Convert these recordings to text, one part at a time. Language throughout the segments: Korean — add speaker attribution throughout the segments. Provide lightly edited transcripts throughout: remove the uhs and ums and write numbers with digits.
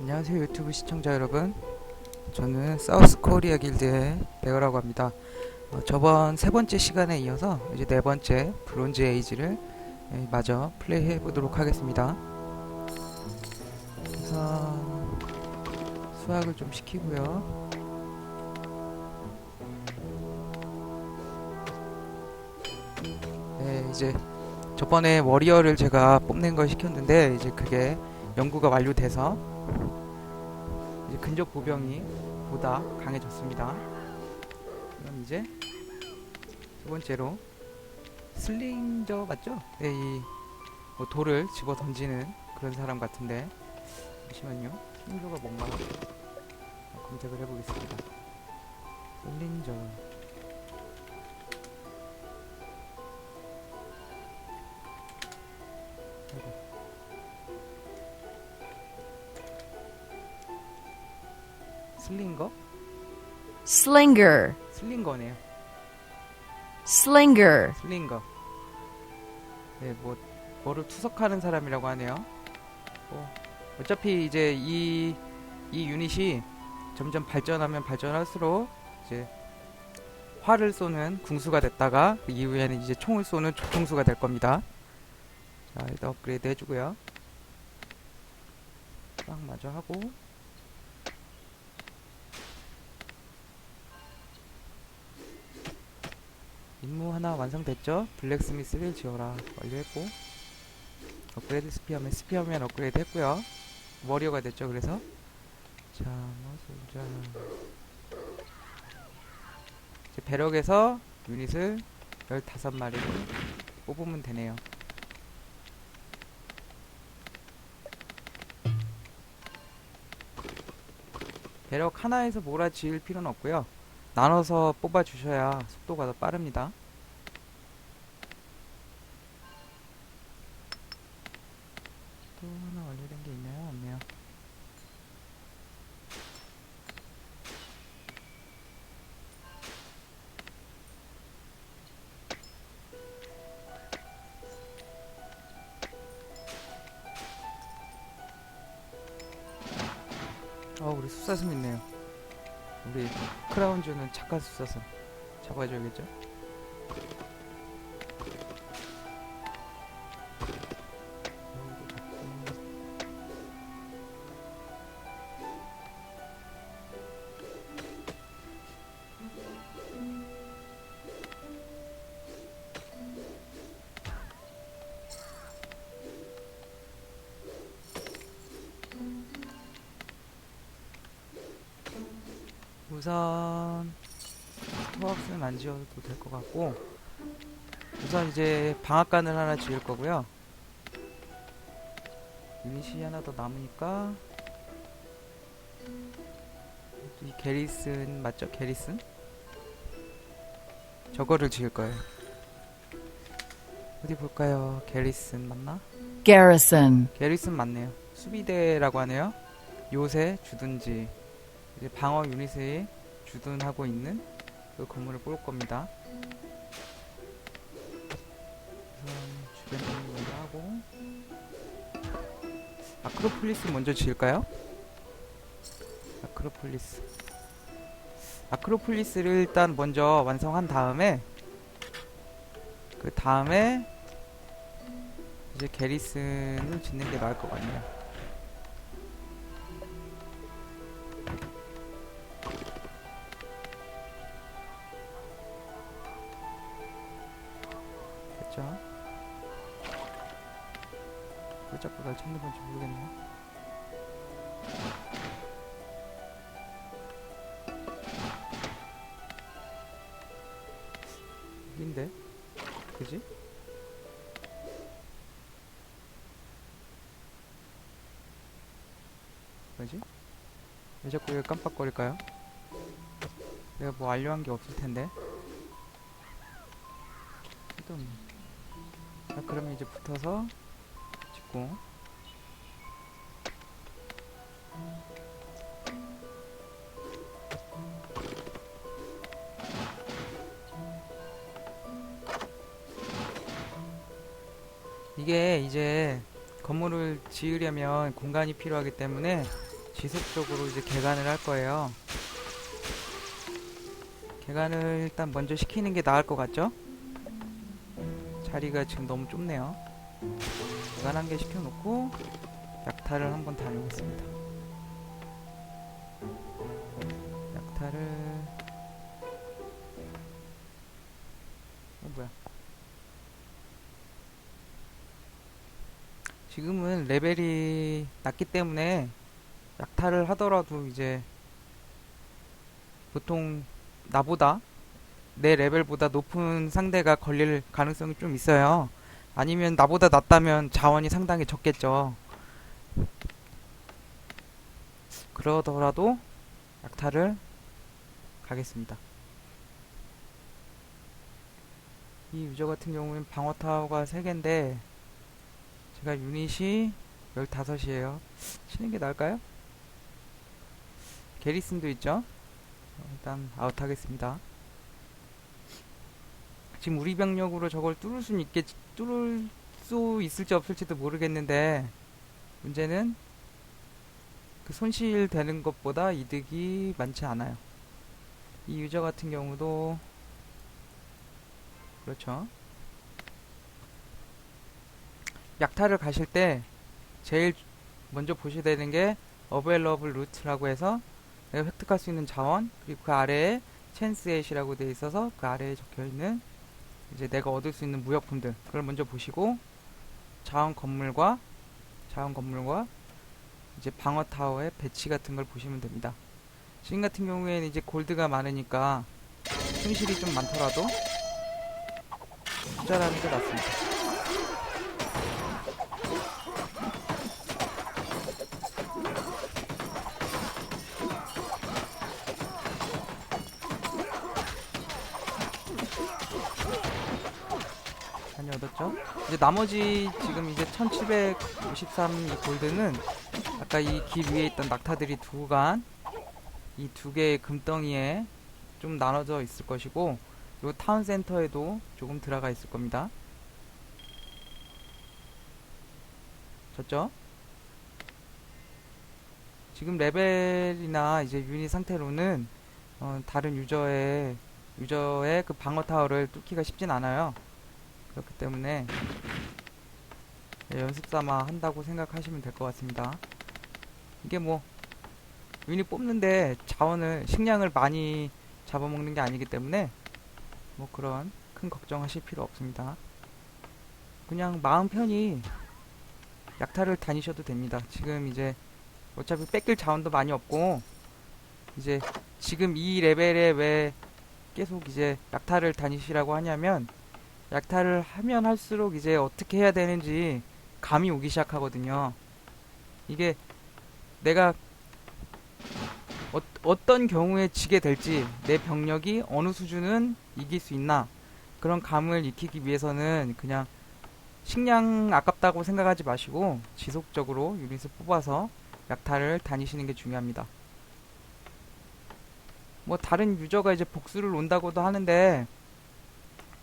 Speaker 1: 안녕하세요 유튜브 시청자 여러분, 저는 사우스 코리아 길드의 베어라고 합니다. 저번 세 번째 시간에 이어서 이제 네 번째 브론즈 에이지를 마저 플레이해 보도록 하겠습니다. 우선 수학을 좀 시키고요. 네, 이제 저번에 워리어를 제가 뽐낸 걸 시켰는데 이제 그게 연구가 완료돼서 이제 근접 보병이 보다 강해졌습니다. 그럼 이제 두 번째로 슬링저 맞죠? 네, 뭐 돌을 집어 던지는 그런 사람 같은데, 잠시만요. 슬링저가 뭔가 검색을 해보겠습니다. 슬링저. 아이고. 슬링거?
Speaker 2: Slinger,
Speaker 1: 슬링거네요.
Speaker 2: slinger,
Speaker 1: 슬링거. 네, 뭐를 투석하는 사람이라고 하네요. 어차피 이제 이 유닛이 점점 발전하면 발전할수록 이제 활을 쏘는 궁수가 됐다가 그 이후에는 이제 총을 쏘는 조총수가 될 겁니다. 자, 일단 업그레이드 해주고요. 딱 마저 하고, 임무 하나 완성됐죠? 블랙스미스를 지어라 완료했고, 업그레이드 스피어면 업그레이드 했고요. 워리어가 됐죠. 그래서 자, 자 이제 배럭에서 유닛을 15마리를 뽑으면 되네요. 배럭 하나에서 몰아지을 필요는 없고요. 나눠서 뽑아 주셔야 속도가 더 빠릅니다. 또 하나 완료된 게 있나요? 없네요. 우리 숫사슴 있네요. 우리 크라운주는 착한 숫사슴 잡아줘야겠죠? 우선 스토어박스는 안 지어도 될 것 같고, 우선 이제 방앗간을 하나 지을 거고요. 유닛이 하나 더 남으니까 이 게리슨 맞죠? 게리슨? 저거를 지을 거예요. 어디 볼까요? 게리슨 맞나?
Speaker 2: garrison,
Speaker 1: 게리슨 맞네요. 수비대라고 하네요. 요새 주둔지, 이제 방어 유닛이 주둔하고 있는 그 건물을 뽑을 겁니다. 우선 주변 정리 먼저 하고, 아크로폴리스 먼저 지을까요? 아크로폴리스를 일단 먼저 완성한 다음에, 그 다음에 이제 게리슨을 짓는 게 나을 것 같네요. 됐죠? 왜 자꾸 날 찾는 건지 모르겠네요. 여긴데? 그지? 뭐지? 왜 자꾸 왜 깜빡거릴까요? 내가 뭐 완료한 게 없을 텐데. 자, 그러면 이제 붙어서 짓고, 이게 이제 건물을 지으려면 공간이 필요하기 때문에 지속적으로 이제 개간을 할 거예요. 개간을 일단 먼저 시키는 게 나을 것 같죠? 자리가 지금 너무 좁네요. 개간 한 개 시켜놓고 약탈을 한번 다녀보겠습니다. 약탈을 뭐야? 지금은 레벨이 낮기 때문에 약탈을 하더라도 이제 보통 나보다 내 레벨보다 높은 상대가 걸릴 가능성이 좀 있어요. 아니면 나보다 낮다면 자원이 상당히 적겠죠. 그러더라도 약탈을 가겠습니다. 이 유저 같은 경우는 방어 타워가 3개인데 제가 유닛이 15이에요. 치는 게 나을까요? 게리슨도 있죠. 일단 아웃하겠습니다. 지금 우리 병력으로 저걸 뚫을 수 있을지 없을지도 모르겠는데 문제는 그 손실되는 것보다 이득이 많지 않아요. 이 유저 같은 경우도 그렇죠. 약탈을 가실 때 제일 먼저 보셔야 되는 게 available route라고 해서 내가 획득할 수 있는 자원, 그리고 그 아래에 chanceat이라고 되어 있어서 그 아래에 적혀 있는 이제 내가 얻을 수 있는 무역품들, 그걸 먼저 보시고 자원 건물과 이제 방어 타워의 배치 같은 걸 보시면 됩니다. 지금 같은 경우에는 이제 골드가 많으니까 손실이 좀 많더라도 투자라는 게 낫습니다. 많이 얻었죠? 이제 나머지 지금 이제 1753 이 골드는 아까 이 길 위에 있던 낙타들이 이 두 개의 금덩이에 좀 나눠져 있을 것이고, 요 타운 센터에도 조금 들어가 있을 겁니다. 졌죠? 지금 레벨이나 이제 유닛 상태로는 다른 유저의 그 방어 타워를 뚫기가 쉽진 않아요. 그렇기 때문에 연습 삼아 한다고 생각하시면 될 것 같습니다. 이게 뭐 유닛 뽑는데 식량을 많이 잡아먹는 게 아니기 때문에 뭐 그런 큰 걱정하실 필요 없습니다. 그냥 마음 편히 약탈을 다니셔도 됩니다. 지금 이제 어차피 뺏길 자원도 많이 없고, 이제 지금 이 레벨에 왜 계속 이제 약탈을 다니시라고 하냐면, 약탈을 하면 할수록 이제 어떻게 해야 되는지 감이 오기 시작하거든요. 이게 내가 어떤 경우에 지게 될지, 내 병력이 어느 수준은 이길 수 있나, 그런 감을 익히기 위해서는 그냥 식량 아깝다고 생각하지 마시고 지속적으로 유닛을 뽑아서 약탈을 다니시는 게 중요합니다. 뭐 다른 유저가 이제 복수를 온다고도 하는데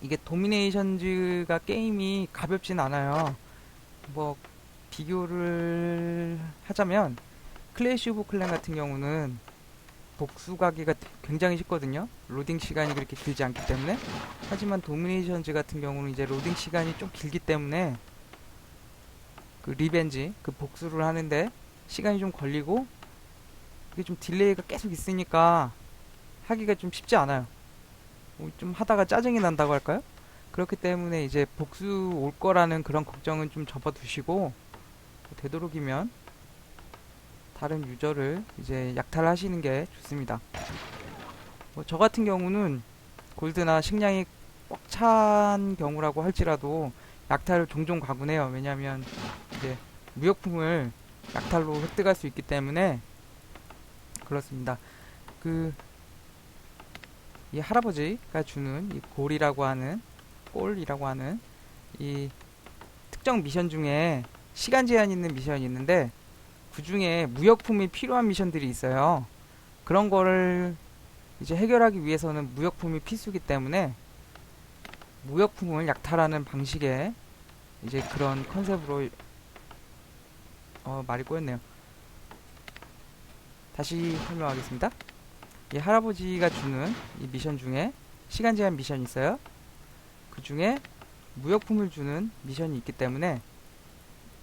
Speaker 1: 이게 도미네이션즈가 게임이 가볍진 않아요. 뭐 비교를 하자면 클래시 오브 클랜 같은 경우는 복수 가기가 굉장히 쉽거든요. 로딩 시간이 그렇게 길지 않기 때문에. 하지만 도미네이션즈 같은 경우는 이제 로딩 시간이 좀 길기 때문에 그 리벤지, 그 복수를 하는데 시간이 좀 걸리고 이게 좀 딜레이가 계속 있으니까 하기가 좀 쉽지 않아요. 좀 하다가 짜증이 난다고 할까요? 그렇기 때문에 이제 복수 올 거라는 그런 걱정은 좀 접어두시고 되도록이면 다른 유저를 이제 약탈하시는 게 좋습니다. 뭐 저 같은 경우는 골드나 식량이 꽉 찬 경우라고 할지라도 약탈을 종종 가곤 해요. 왜냐면 이제 무역품을 약탈로 획득할 수 있기 때문에 그렇습니다. 이 할아버지가 주는 이 꼴이라고 하는 이 특정 미션 중에 시간 제한 있는 미션이 있는데 그 중에 무역품이 필요한 미션들이 있어요. 그런 거를 이제 해결하기 위해서는 무역품이 필수기 때문에 무역품을 약탈하는 방식의 이제 그런 컨셉으로 말이 꼬였네요. 다시 설명하겠습니다. 이 할아버지가 주는 이 미션 중에 시간 제한 미션이 있어요. 그 중에 무역품을 주는 미션이 있기 때문에,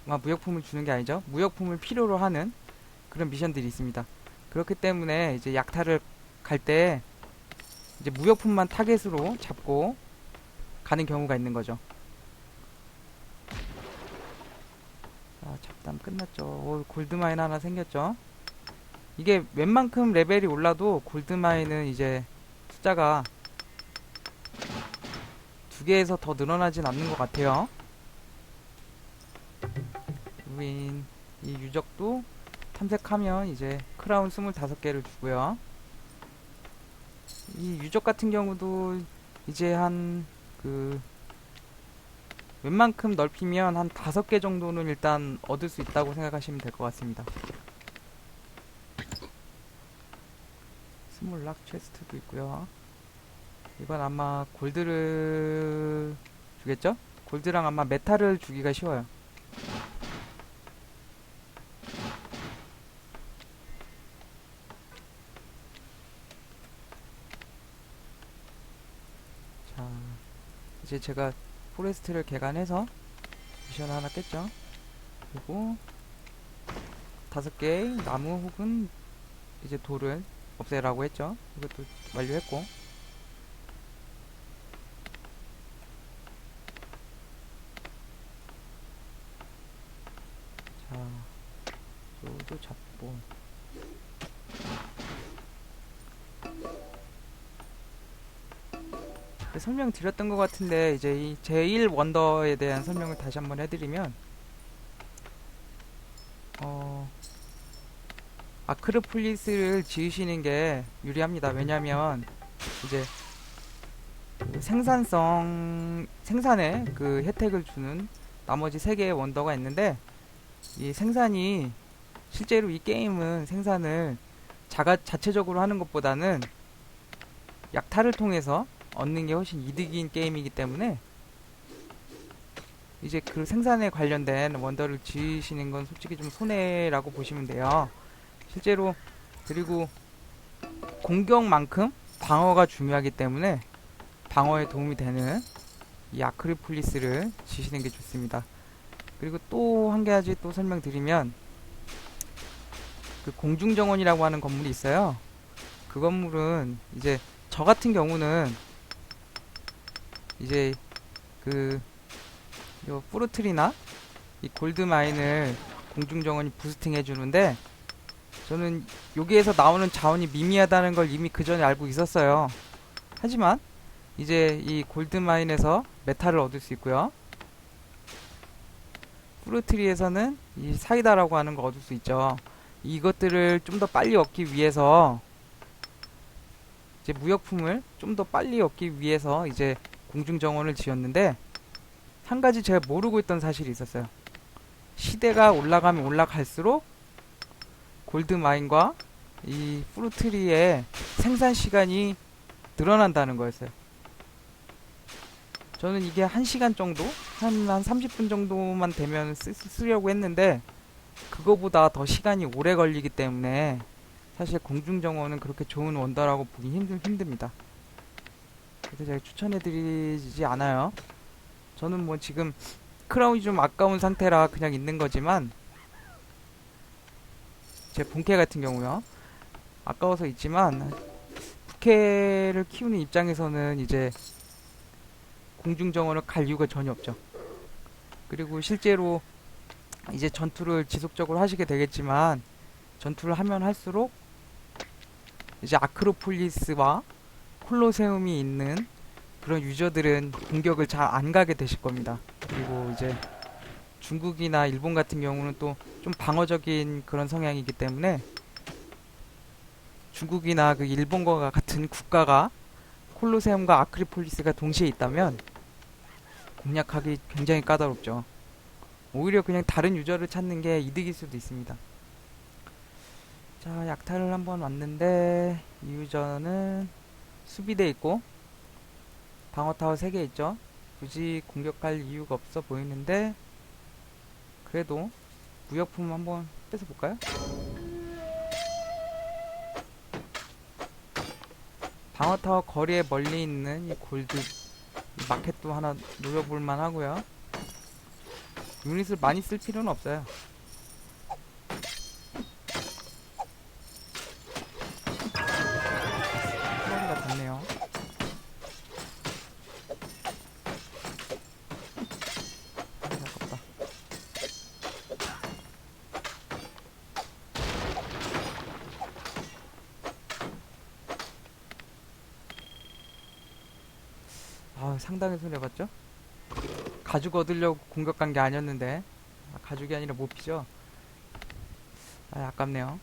Speaker 1: 무역품을 주는 게 아니죠. 무역품을 필요로 하는 그런 미션들이 있습니다. 그렇기 때문에 이제 약탈을 갈 때 이제 무역품만 타겟으로 잡고 가는 경우가 있는 거죠. 자, 잡담 끝났죠. 오, 골드마인 하나 생겼죠. 이게 웬만큼 레벨이 올라도 골드마인은 이제 숫자가 2개에서 더 늘어나진 않는 것 같아요. 루인, 이 유적도 탐색하면 이제 크라운 25개를 주고요. 이 유적 같은 경우도 이제 웬만큼 넓히면 한 5개 정도는 일단 얻을 수 있다고 생각하시면 될 것 같습니다. 스몰락 체스트도 있고요. 이건 아마 골드를 주겠죠? 골드랑 아마 메탈을 주기가 쉬워요. 자, 이제 제가 포레스트를 개간해서 미션 하나 깼죠. 그리고 5개의 나무 혹은 이제 돌을 없애라고 했죠. 이것도 완료했고, 자, 요도 잡고, 설명드렸던 것 같은데 이제 이 제1 원더에 대한 설명을 다시 한번 해드리면, 아크로폴리스를 지으시는 게 유리합니다. 왜냐면 이제 생산에 그 혜택을 주는 나머지 3개의 원더가 있는데, 이 생산이 실제로 이 게임은 생산을 자체적으로 하는 것보다는 약탈을 통해서 얻는 게 훨씬 이득인 게임이기 때문에 이제 그 생산에 관련된 원더를 지으시는 건 솔직히 좀 손해라고 보시면 돼요. 실제로. 그리고 공격만큼 방어가 중요하기 때문에 방어에 도움이 되는 이 아크로폴리스를 지시는 게 좋습니다. 그리고 또 한 가지 또 설명드리면, 그 공중정원이라고 하는 건물이 있어요. 그 건물은 이제 저 같은 경우는 이제 요 프루트리나 이 골드마인을 공중정원이 부스팅 해주는데, 저는 여기에서 나오는 자원이 미미하다는 걸 이미 그 전에 알고 있었어요. 하지만 이제 이 골드마인에서 메탈을 얻을 수 있고요. 프루트리에서는 이 사이다라고 하는 거 얻을 수 있죠. 이것들을 좀 더 빨리 얻기 위해서, 이제 무역품을 좀 더 빨리 얻기 위해서 이제 공중정원을 지었는데, 한 가지 제가 모르고 있던 사실이 있었어요. 시대가 올라가면 올라갈수록 골드마인과 이 프루트리의 생산 시간이 늘어난다는 거였어요. 저는 이게 1시간 정도? 한 30분 정도만 되면 쓰려고 했는데, 그거보다 더 시간이 오래 걸리기 때문에 사실 공중정원은 그렇게 좋은 원더라고 보기 힘듭니다. 그래서 제가 추천해드리지 않아요. 저는 뭐 지금 크라운이 좀 아까운 상태라 그냥 있는 거지만, 제 본캐 같은 경우요, 아까워서 있지만 부캐를 키우는 입장에서는 이제 공중정원을 갈 이유가 전혀 없죠. 그리고 실제로 이제 전투를 지속적으로 하시게 되겠지만, 전투를 하면 할수록 이제 아크로폴리스와 콜로세움이 있는 그런 유저들은 공격을 잘 안 가게 되실 겁니다. 그리고 이제 중국이나 일본 같은 경우는 또 좀 방어적인 그런 성향이기 때문에, 중국이나 그 일본과 같은 국가가 콜로세움과 아크로폴리스가 동시에 있다면 공략하기 굉장히 까다롭죠. 오히려 그냥 다른 유저를 찾는 게 이득일 수도 있습니다. 자, 약탈을 한번 왔는데, 이 유저는 수비대 있고 방어타워 3개 있죠. 굳이 공격할 이유가 없어 보이는데, 그래도 무역품 한번 뺏어볼까요? 방어타워 거리에 멀리 있는 이 골드 이 마켓도 하나 노려볼만 하고요. 유닛을 많이 쓸 필요는 없어요. 플러리가 닿네요. 아깝다. 아, 상당히 손해봤죠? 가죽 얻으려고 공격 간 게 아니었는데. 아, 가죽이 아니라 모피죠? 아, 아깝네요.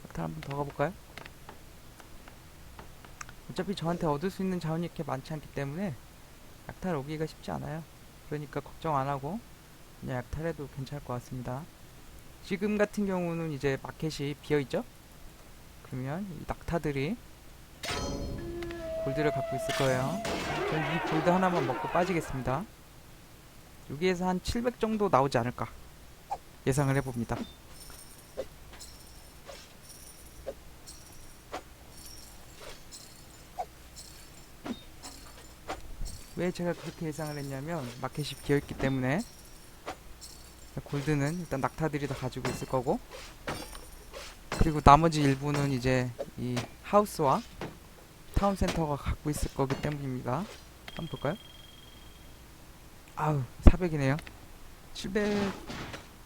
Speaker 1: 약탈 한번 더 가볼까요? 어차피 저한테 얻을 수 있는 자원이 이렇게 많지 않기 때문에 약탈 오기가 쉽지 않아요. 그러니까 걱정 안 하고 그냥 약탈해도 괜찮을 것 같습니다. 지금 같은 경우는 이제 마켓이 비어있죠? 그러면 이 낙타들이 골드를 갖고 있을 거예요. 전 이 골드 하나만 먹고 빠지겠습니다. 여기에서 한 700 정도 나오지 않을까 예상을 해봅니다. 왜 제가 그렇게 예상을 했냐면 마켓이 비어있기 때문에. 골드는 일단 낙타들이 다 가지고 있을 거고, 그리고 나머지 일부는 이제 이 하우스와 타운센터가 갖고 있을 거기 때문입니다. 한번 볼까요? 아우, 400이네요 700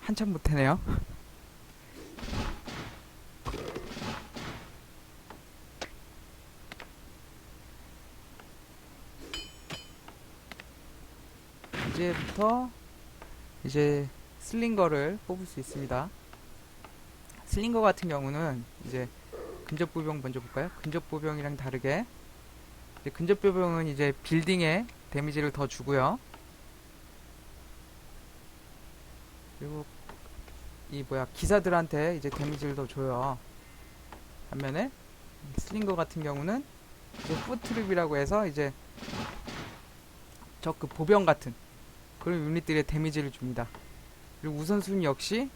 Speaker 1: 한참 못해네요. 이제부터 이제 슬링거를 뽑을 수 있습니다. 슬링거 같은 경우는 이제 근접보병 먼저 볼까요? 근접보병이랑 다르게 이제 근접보병은 이제 빌딩에 데미지를 더 주고요. 그리고 이 뭐야 기사들한테 이제 데미지를 더 줘요. 반면에 슬링거 같은 경우는 이제 푸트립이라고 해서 이제 저 그 보병 같은 그런 유닛들의 데미지를 줍니다. 그리고 우선순위 역시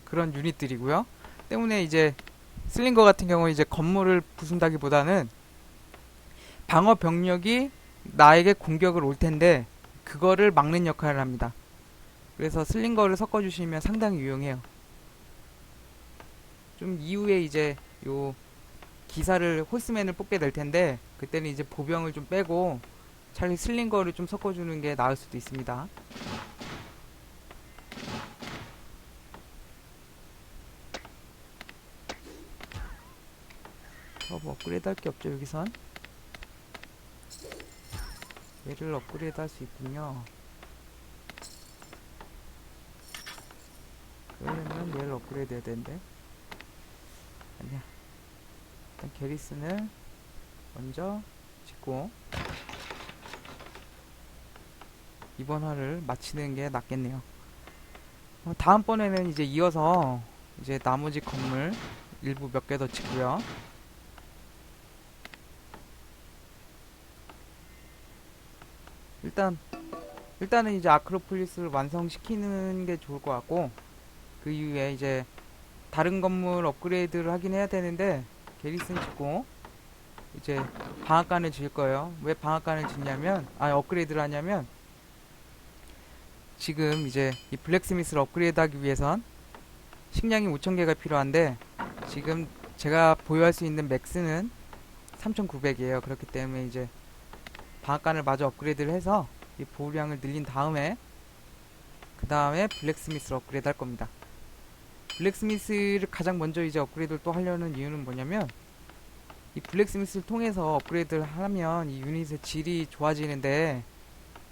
Speaker 1: 그런 유닛들이고요. 때문에 이제 슬링거 같은 경우 이제 건물을 부순다기보다는 방어 병력이 나에게 공격을 올 텐데 그거를 막는 역할을 합니다. 그래서 슬링거를 섞어주시면 상당히 유용해요. 좀 이후에 이제 요 기사를 홀스맨을 뽑게 될 텐데 그때는 이제 보병을 좀 빼고 차라리 슬링거를 좀 섞어주는 게 나을 수도 있습니다. 뭐 업그레이드 할 게 없죠. 여기선 얘를 업그레이드 할 수 있군요. 그러려면 얘를 업그레이드 해야 되는데 아니야. 일단 게리슨을 먼저 짓고 이번 화를 마치는 게 낫겠네요. 다음번에는 이제 이어서 이제 나머지 건물 일부 몇 개 더 짓고요. 일단은 이제 아크로폴리스를 완성시키는 게 좋을 것 같고, 그 이후에 이제 다른 건물 업그레이드를 하긴 해야 되는데 게리슨 짓고 이제 방앗간을 지을 거예요. 왜 방앗간을 짓냐면 업그레이드를 하냐면 지금 이제 이 블랙스미스를 업그레이드 하기 위해선 식량이 5,000개가 필요한데 지금 제가 보유할 수 있는 맥스는 3,900이에요. 그렇기 때문에 이제 방앗간을 마저 업그레이드를 해서 이 보유량을 늘린 다음에 그 다음에 블랙스미스를 업그레이드 할 겁니다. 블랙스미스를 가장 먼저 이제 업그레이드를 또 하려는 이유는 뭐냐면 이 블랙스미스를 통해서 업그레이드를 하면 이 유닛의 질이 좋아지는데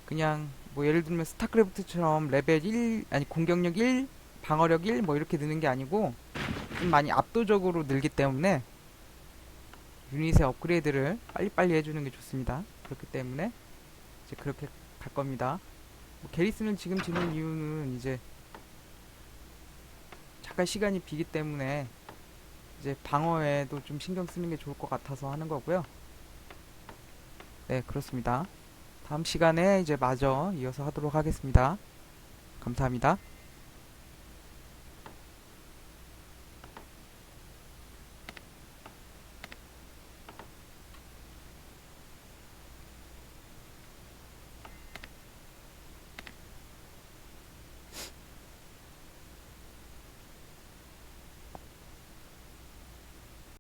Speaker 1: 그냥 뭐 예를 들면 스타크래프트처럼 레벨 1 아니 공격력 1 방어력 1 뭐 이렇게 느는 게 아니고 좀 많이 압도적으로 늘기 때문에 유닛의 업그레이드를 빨리빨리 해주는 게 좋습니다. 그렇기 때문에 이제 그렇게 갈 겁니다. 뭐 게리슨을 지금 짓는 이유는 이제 잠깐 시간이 비기 때문에 이제 방어에도 좀 신경 쓰는 게 좋을 것 같아서 하는 거고요. 네, 그렇습니다. 다음 시간에 이제 마저 이어서 하도록 하겠습니다. 감사합니다.